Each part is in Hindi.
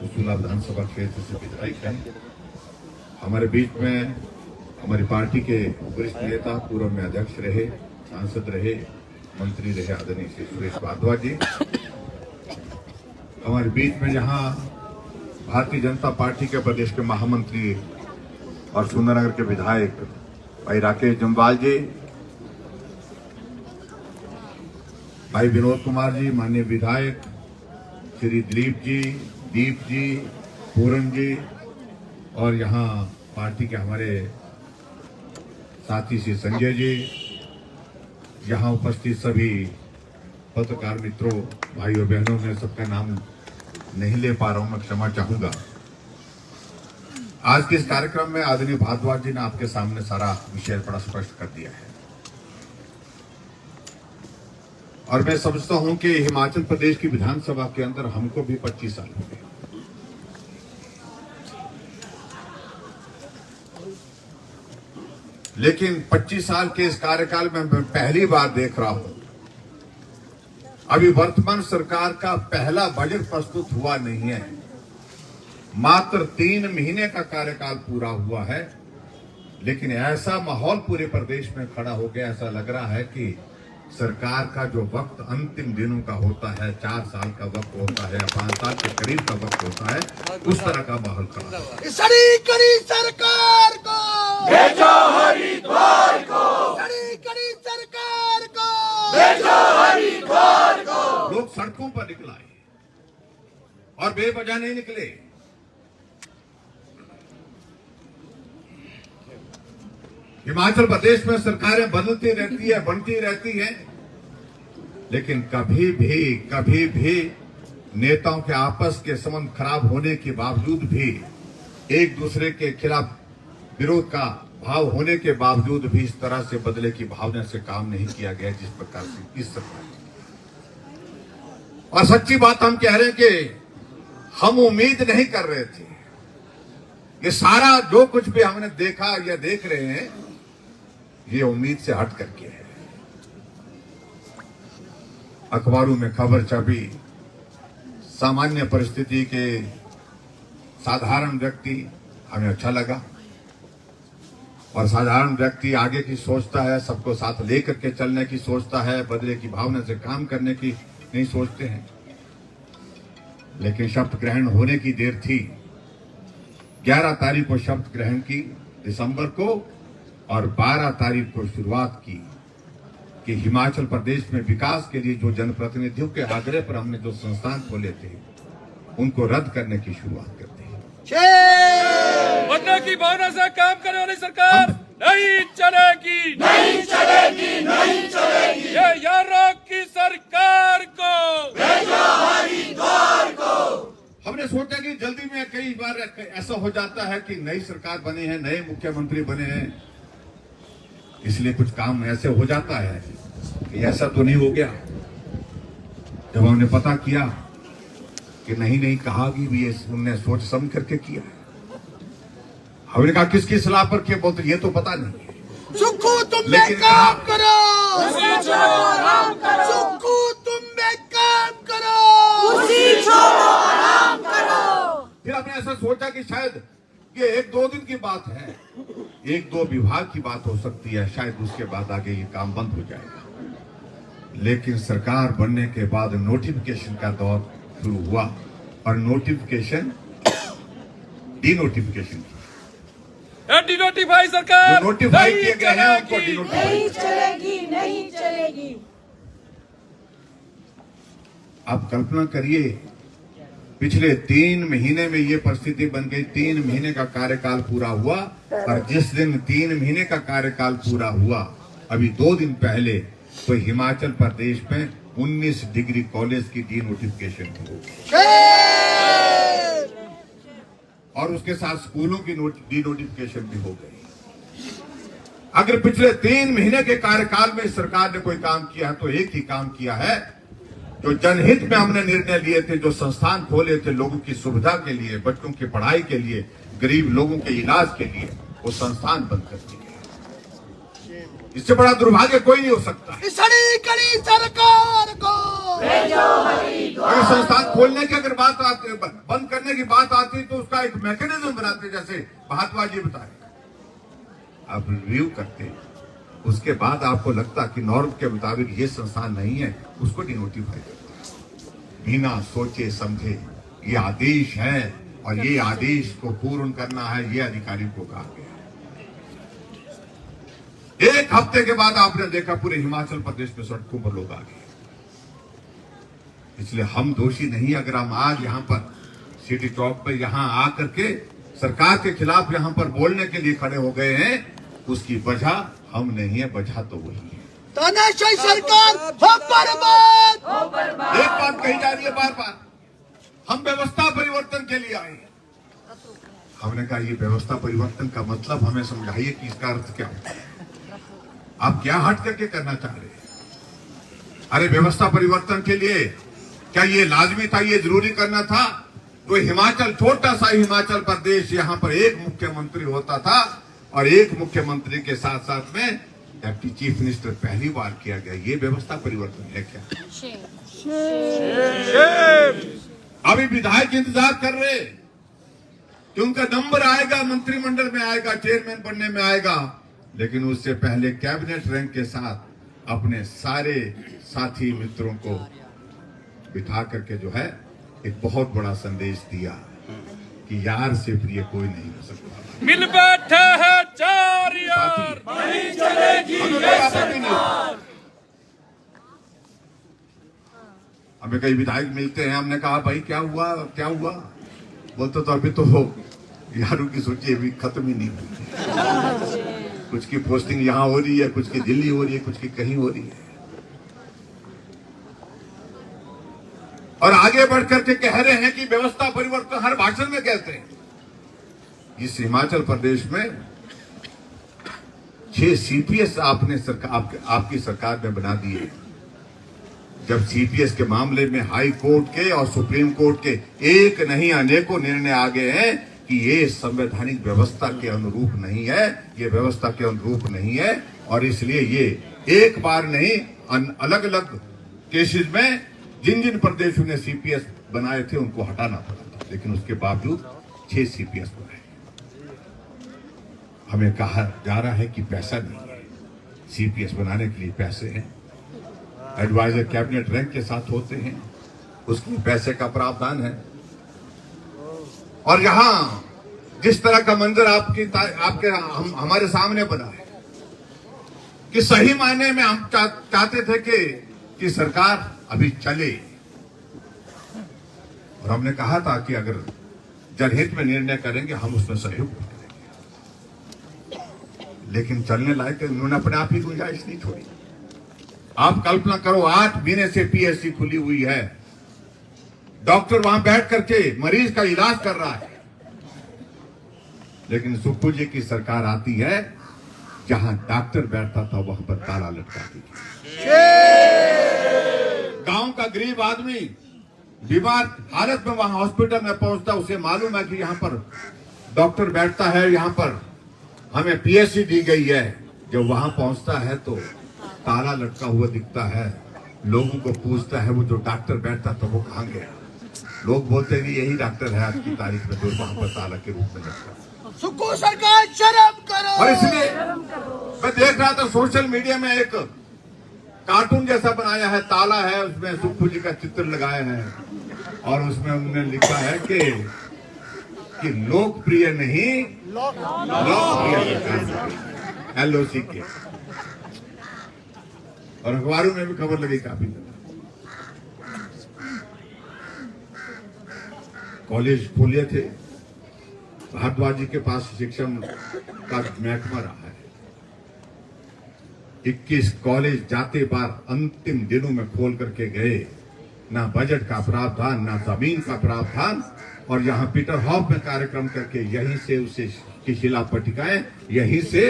उसूला विधानसभा क्षेत्र से विधायक हैं। हमारे बीच में हमारी पार्टी के वरिष्ठ नेता, पूर्व में अध्यक्ष रहे, सांसद रहे, मंत्री रहे आदरणीय श्री सुरेश भारद्वाज जी। हमारे बीच में जहां भारतीय जनता पार्टी के प्रदेश के महामंत्री और सुंदरनगर के विधायक भाई राकेश जम्वाल जी, भाई विनोद कुमार जी, माननीय विधायक श्री दिलीप जी, दीप जी, पूरन जी, और यहाँ पार्टी के हमारे साथी श्री संजय जी, यहाँ उपस्थित सभी पत्रकार मित्रों, भाइयों बहनों, मैं सबका नाम नहीं ले पा रहा हूं, मैं क्षमा चाहूंगा। आज के इस कार्यक्रम में आदरणीय भारद्वाज जी ने आपके सामने सारा विषय बड़ा स्पष्ट कर दिया है और मैं समझता हूं कि हिमाचल प्रदेश की विधानसभा के अंदर हमको भी 25 साल हो गए। लेकिन 25 साल के इस कार्यकाल में मैं पहली बार देख रहा हूं, अभी वर्तमान सरकार का पहला बजट प्रस्तुत हुआ नहीं है, मात्र 3 महीने का कार्यकाल पूरा हुआ है, लेकिन ऐसा माहौल पूरे प्रदेश में खड़ा हो गया, ऐसा लग रहा है कि सरकार का जो वक्त अंतिम दिनों का होता है, 4 साल का वक्त होता है, 5 साल के करीब का वक्त होता है, उस तरह का माहौल खड़ा है। सड़ी कड़ी सरकार को भेजो हरिद्वार को, सड़ी कड़ी सरकार को भेजो हरिद्वार को। लोग सड़कों पर निकल आए और बेवजह नहीं निकले। हिमाचल प्रदेश में सरकारें बदलती रहती है, बनती रहती हैं, लेकिन कभी भी नेताओं के आपस के संबंध खराब होने के बावजूद भी, एक दूसरे के खिलाफ विरोध का भाव होने के बावजूद भी इस तरह से बदले की भावना से काम नहीं किया गया जिस प्रकार से इस सरकार। और सच्ची बात हम कह रहे हैं कि हम उम्मीद नहीं कर रहे थे। ये सारा जो कुछ भी हमने देखा या देख रहे हैं, ये उम्मीद से हट करके है। अखबारों में खबर छपी, सामान्य परिस्थिति के साधारण व्यक्ति, हमें अच्छा लगा। और साधारण व्यक्ति आगे की सोचता है, सबको साथ लेकर के चलने की सोचता है, बदले की भावना से काम करने की नहीं सोचते हैं। लेकिन शपथ ग्रहण होने की देर थी। 11 तारीख को शपथ ग्रहण की दिसंबर को, और 12 तारीख को शुरुआत की कि हिमाचल प्रदेश में विकास के लिए जो जनप्रतिनिधियों के आग्रह पर हमने जो संस्थान खोले थे, उनको रद्द करने की शुरुआत करते हैं। बदले की भावना से काम करने वाली सरकार नहीं चलेगी, नहीं चलेगी, नहीं चलेगी। ये यारों की सरकार को भेजो हरिद्वार को। हमने सोचा कि जल्दी में कई बार ऐसा हो जाता है कि नई सरकार बने हैं, नए मुख्यमंत्री बने हैं, इसलिए कुछ काम ऐसे हो जाता है कि ऐसा तो नहीं हो गया। जब हमने पता किया कि नहीं कहा कि भी उन्होंने सोच समझ करके किया, हमने कहा किसकी सलाह पर किया, बोलते ये तो पता नहीं। सुखू तुम में लेकिन काम करो, उसी छोड़ो आराम करो, सुखू तुम में काम करो, उसी छोड़ो आराम करो। फिर हमने ऐसा सोचा कि शायद ये 1-2 दिन की बात है, 1-2 विभाग की बात हो सकती है, शायद उसके बाद आगे ये काम बंद हो जाएगा। लेकिन सरकार बनने के बाद नोटिफिकेशन का दौर शुरू हुआ और नोटिफिकेशन डिनोटिफिकेशन डिनोटिफाई सरकार जो नोटिफाई किए गए हैं उनको नहीं डिनोटिफाई। नहीं चलेगी, नहीं चलेगी। आप कल्पना करिए, पिछले 3 महीने में ये परिस्थिति बन गई। 3 महीने का कार्यकाल पूरा हुआ, और जिस दिन 3 महीने का कार्यकाल पूरा हुआ, अभी 2 दिन पहले, तो हिमाचल प्रदेश में 19 डिग्री कॉलेज की डिनोटिफिकेशन हुई और उसके साथ स्कूलों की डिनोटिफिकेशन भी हो गई। अगर पिछले 3 महीने के कार्यकाल में सरकार ने कोई काम किया है तो एक ही काम किया है, जो जनहित में हमने निर्णय लिए थे, जो संस्थान खोले थे लोगों की सुविधा के लिए, बच्चों की पढ़ाई के लिए, गरीब लोगों के इलाज के लिए, वो संस्थान बंद कर दिए। इससे बड़ा दुर्भाग्य कोई नहीं हो सकता है। इस अड़ी सरकार को अगर संस्थान खोलने की अगर बात आती, बंद करने की बात आती तो उसका एक मैकेनिज्म बनाते, जैसे महात्मा जी बताए। आप रिव्यू करते, उसके बाद आपको लगता कि नॉर्म के मुताबिक ये संस्थान नहीं है, उसको डिनोटिफाई करते बिना सोचे समझे। ये आदेश है और ये आदेश को पूर्ण करना है, ये अधिकारी को कहा गया। एक हफ्ते के बाद आपने देखा पूरे हिमाचल प्रदेश में सड़कों पर लोग आ गए। इसलिए हम दोषी नहीं। अगर हम आज यहाँ पर सिटी चौक पर यहाँ आकर के सरकार के खिलाफ यहाँ पर बोलने के लिए खड़े हो गए हैं, उसकी वजह हम नहीं है, वजह तो वही है। तानाशाही सरकार हो बर्बाद। एक बात कही जा रही है बार बार, हम व्यवस्था परिवर्तन के लिए आए। हमने कहा ये व्यवस्था परिवर्तन का मतलब हमें समझाइए कि इसका अर्थ क्या होता है, आप क्या हट करके करना चाह रहे हैं। अरे व्यवस्था परिवर्तन के लिए क्या ये लाजमी था, ये जरूरी करना था? तो हिमाचल, छोटा सा हिमाचल प्रदेश, यहाँ पर एक मुख्यमंत्री होता था और एक मुख्यमंत्री के साथ साथ में डिप्टी चीफ मिनिस्टर पहली बार किया गया। ये व्यवस्था परिवर्तन है क्या? अभी विधायक इंतजार कर रहे कि उनका नंबर आएगा, मंत्रिमंडल में आएगा, चेयरमैन बनने में आएगा, लेकिन उससे पहले कैबिनेट रैंक के साथ अपने सारे साथी मित्रों को बिठा करके जो है एक बहुत बड़ा संदेश दिया कि यार से प्रिय कोई नहीं हो सकता। मिल बैठे हैं चार यार, नहीं चलेगी ये सरकार। हमें कई विधायक मिलते हैं, हमने कहा भाई क्या हुआ क्या हुआ, बोलते तो अभी तो यारों की सूची अभी खत्म ही नहीं हुई। कुछ की पोस्टिंग यहाँ हो रही है, कुछ की दिल्ली हो रही है, कुछ की कहीं हो रही है। और आगे बढ़ करके कह रहे हैं कि व्यवस्था परिवर्तन, हर भाषण में कहते हैं। इस हिमाचल प्रदेश में 6 सीपीएस आपने आपकी सरकार ने बना दिए। जब सीपीएस के मामले में हाई कोर्ट के और सुप्रीम कोर्ट के एक नहीं अनेकों निर्णय आ गए हैं कि ये संवैधानिक व्यवस्था के अनुरूप नहीं है, ये व्यवस्था के अनुरूप नहीं है, और इसलिए ये एक बार नहीं अलग अलग केसेस में जिन जिन प्रदेशों ने सीपीएस बनाए थे उनको हटाना पड़ा था, लेकिन उसके बावजूद 6 सीपीएस बनाए। हमें कहा जा रहा है कि पैसा नहीं है, सीपीएस बनाने के लिए पैसे हैं, एडवाइजर कैबिनेट रैंक के साथ होते हैं, उसके पैसे का प्रावधान है। और यहां जिस तरह का मंजर हमारे सामने बना है कि सही मायने में हम चाहते थे कि सरकार अभी चले, और हमने कहा था कि अगर जनहित में निर्णय करेंगे हम उसमें सहयोग करेंगे, लेकिन चलने लायक उन्होंने अपने आप ही गुंजाइश नहीं छोड़ी। आप कल्पना करो, 8 महीने से पीएचसी खुली हुई है, डॉक्टर वहां बैठ करके मरीज का इलाज कर रहा है, लेकिन सुप्पू जी की सरकार आती है, जहां डॉक्टर बैठता था वहां पर ताला लटकाती थी। गांव का गरीब आदमी बीमार हालत में वहां हॉस्पिटल में पहुंचता, उसे मालूम है कि यहां पर डॉक्टर बैठता है, यहां पर हमें पीएचसी दी गई है। जब वहां पहुंचता है तो ताला लटका हुआ दिखता है, लोगों को पूछता है वो जो डॉक्टर बैठता था वो कहां गया। लोग बोलते हैं कि यही डॉक्टर है आज की तारीख में, जो वहां पर ताला के रूप में लटका। सुप्पू सरकार शर्म करो। और इसलिए मैं देख रहा था सोशल मीडिया में एक कार्टून जैसा बनाया है, ताला है, उसमें सुप्पू जी का चित्र लगाया है, और उसमें उन्होंने लिखा है कि लोकप्रिय नहीं लोकप्रिय सरकार, LOC के। और अखबारों में भी खबर लगी काफी। कॉलेज खोले थे, भारद्वाज जी के पास शिक्षण का महकमा रहा है। 21 कॉलेज जाते बार अंतिम दिनों में खोल करके गए, ना बजट का प्रावधान, ना जमीन का प्रावधान, और यहाँ पीटर हॉफ में कार्यक्रम करके यहीं से उसे की शिलापट्टिकाएं यहीं से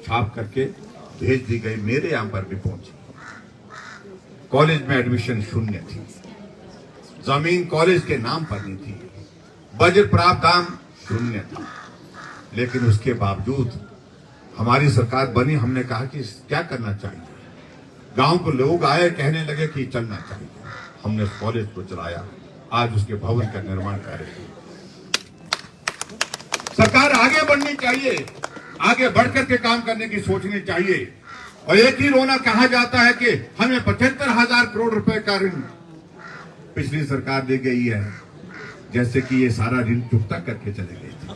छाप करके भेज दी गई, मेरे यहाँ पर भी पहुंची। कॉलेज में एडमिशन शून्य थी, जमीन कॉलेज के नाम पर नहीं थी, बजट प्रावधान शून्य था, लेकिन उसके बावजूद हमारी सरकार बनी, हमने कहा कि क्या करना चाहिए। गांव को लोग आए, कहने लगे कि चलना चाहिए। हमने उस कॉलेज को चलाया, आज उसके भवन का निर्माण कार्य किया। सरकार आगे बढ़नी चाहिए, आगे बढ़कर के काम करने की सोचनी चाहिए। और एक ही रोना कहा जाता है कि हमें 75,000 करोड़ रुपए का ऋण पिछली सरकार दे गई है, जैसे कि ये सारा ऋण चुकता करके चले गए थे।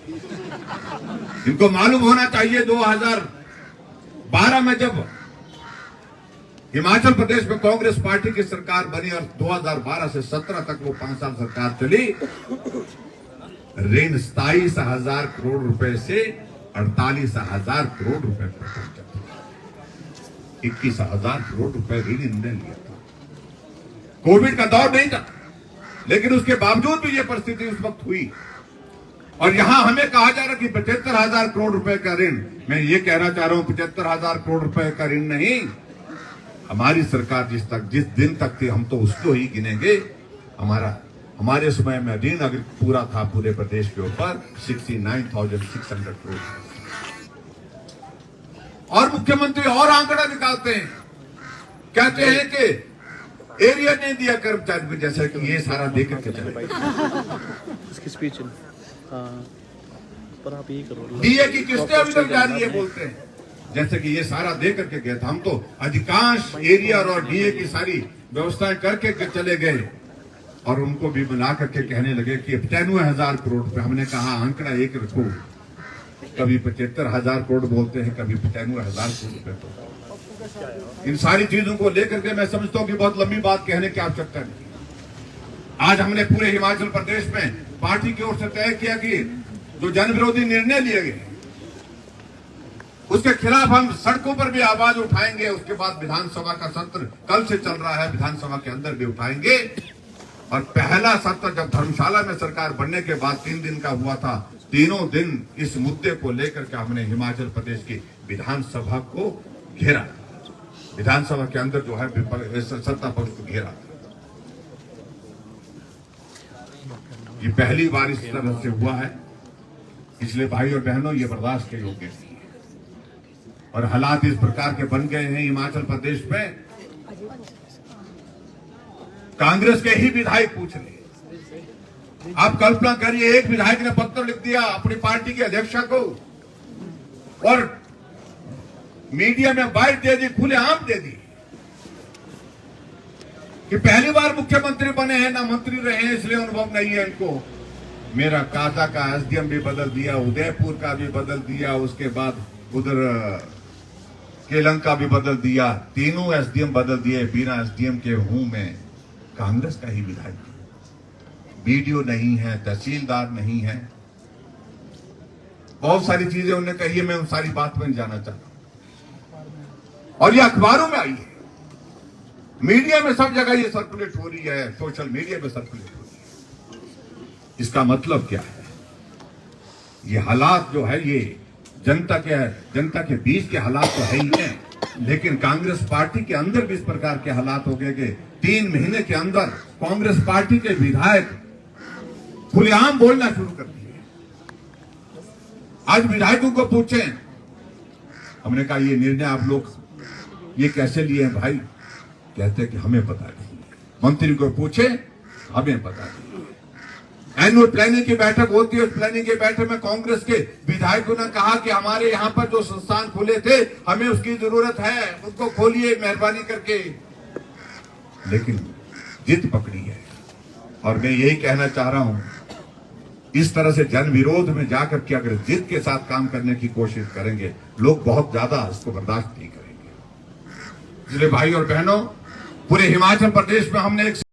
इनको मालूम होना चाहिए 2012 में जब हिमाचल प्रदेश में कांग्रेस पार्टी की सरकार बनी और 2012 से 17 तक वो 5 साल सरकार चली, ऋण 27,000 करोड़ रुपए से 48,000 करोड़ रुपए पर पहुंचा। 21,000 करोड़ रुपए ऋण इन्होंने लिया था। कोविड का दौर नहीं था, लेकिन उसके बावजूद भी ये परिस्थिति उस वक्त हुई। और यहां हमें कहा जा रहा कि 75,000 करोड़ रुपए का ऋण, मैं ये कहना चाह रहा हूं 75,000 करोड़ रुपए का ऋण नहीं, हमारी सरकार जिस दिन तक थी हम तो उसको ही गिनेंगे। हमारे समय में ऋण अगर पूरा था पूरे प्रदेश के ऊपर 69,600 करोड़। और मुख्यमंत्री और आंकड़ा निकालते हैं, कहते हैं कि एरिया नहीं दिया कर्मचारी को, जैसा कि ये सारा देकर के चले। इसकी स्पीच पर आप यही करो, डीए की किस्तें अभी तक जारी है बोलते हैं, जैसे कि ये सारा दे करके गए थे। हम तो अधिकांश एरिया और डीए की सारी व्यवस्थाएं करके चले गए और उनको भी बना करके कहने लगे कि 95,000 करोड़ रुपए। हमने कहा आंकड़ा एक रखो, कभी 75,000 करोड़ बोलते हैं, कभी 95,000 करोड़ रुपए। इन सारी चीजों को लेकर के मैं समझता हूं कि बहुत लंबी बात कहने की आवश्यकता नहीं। आज हमने पूरे हिमाचल प्रदेश में पार्टी की ओर से तय किया कि जो जन विरोधी निर्णय लिए गए उसके खिलाफ हम सड़कों पर भी आवाज उठाएंगे। उसके बाद विधानसभा का सत्र कल से चल रहा है, विधानसभा के अंदर भी उठाएंगे। और पहला सत्र जब धर्मशाला में सरकार बनने के बाद 3 दिन का हुआ था, तीनों दिन इस मुद्दे को लेकर के हमने हिमाचल प्रदेश की विधानसभा को घेरा। विधानसभा के अंदर जो है सत्ता पक्ष को घेरा। ये पहली बार इस तरह से हुआ है। इसलिए भाई और बहनों, ये बर्दाश्त के योग्य नहीं है। और हालात इस प्रकार के बन गए हैं हिमाचल प्रदेश में, कांग्रेस के ही विधायक पूछ रहे। आप कल्पना करिए, एक विधायक ने पत्र लिख दिया अपनी पार्टी के अध्यक्ष को और मीडिया में बाइट दे दी, खुलेआम दे दी कि पहली बार मुख्यमंत्री बने हैं, ना मंत्री रहे हैं, इसलिए अनुभव नहीं है इनको। मेरा काजा का एसडीएम भी बदल दिया, उदयपुर का भी बदल दिया, उसके बाद उधर केलंग का भी बदल दिया, तीनों एसडीएम बदल दिए। बिना एसडीएम के हूं मैं कांग्रेस का ही विधायक। बीडीओ नहीं है, तहसीलदार नहीं है, बहुत सारी चीजें उन्होंने कही है, मैं उन सारी बात में जाना चाहता हूं। और ये अखबारों में आई है, मीडिया में सब जगह ये सर्कुलेट हो रही है, सोशल मीडिया में सर्कुलेट हो रही है। इसका मतलब क्या है? ये हालात जो है ये जनता के बीच के हालात तो है ही है, लेकिन कांग्रेस पार्टी के अंदर भी इस प्रकार के हालात हो गए कि 3 महीने के अंदर कांग्रेस पार्टी के विधायक खुलेआम बोलना शुरू कर दिए। आज विधायकों को पूछें, हमने कहा ये निर्णय आप लोग ये कैसे लिए हैं भाई? कहते कि हमें पता नहीं। मंत्री को पूछे, हमें पता नहीं। एनुअल प्लानिंग की बैठक होती है, उस प्लानिंग की बैठक में कांग्रेस के विधायकों ने कहा कि हमारे यहाँ पर जो संस्थान खुले थे हमें उसकी जरूरत है, उसको खोलिए मेहरबानी करके। लेकिन जिद पकड़ी है। और मैं यही कहना चाह रहा हूं, इस तरह से जन विरोध में जाकर के अगर जिद के साथ काम करने की कोशिश करेंगे, लोग बहुत ज्यादा इसको बर्दाश्त नहीं करेंगे। इसलिए भाई और बहनों, पूरे हिमाचल प्रदेश में हमने एक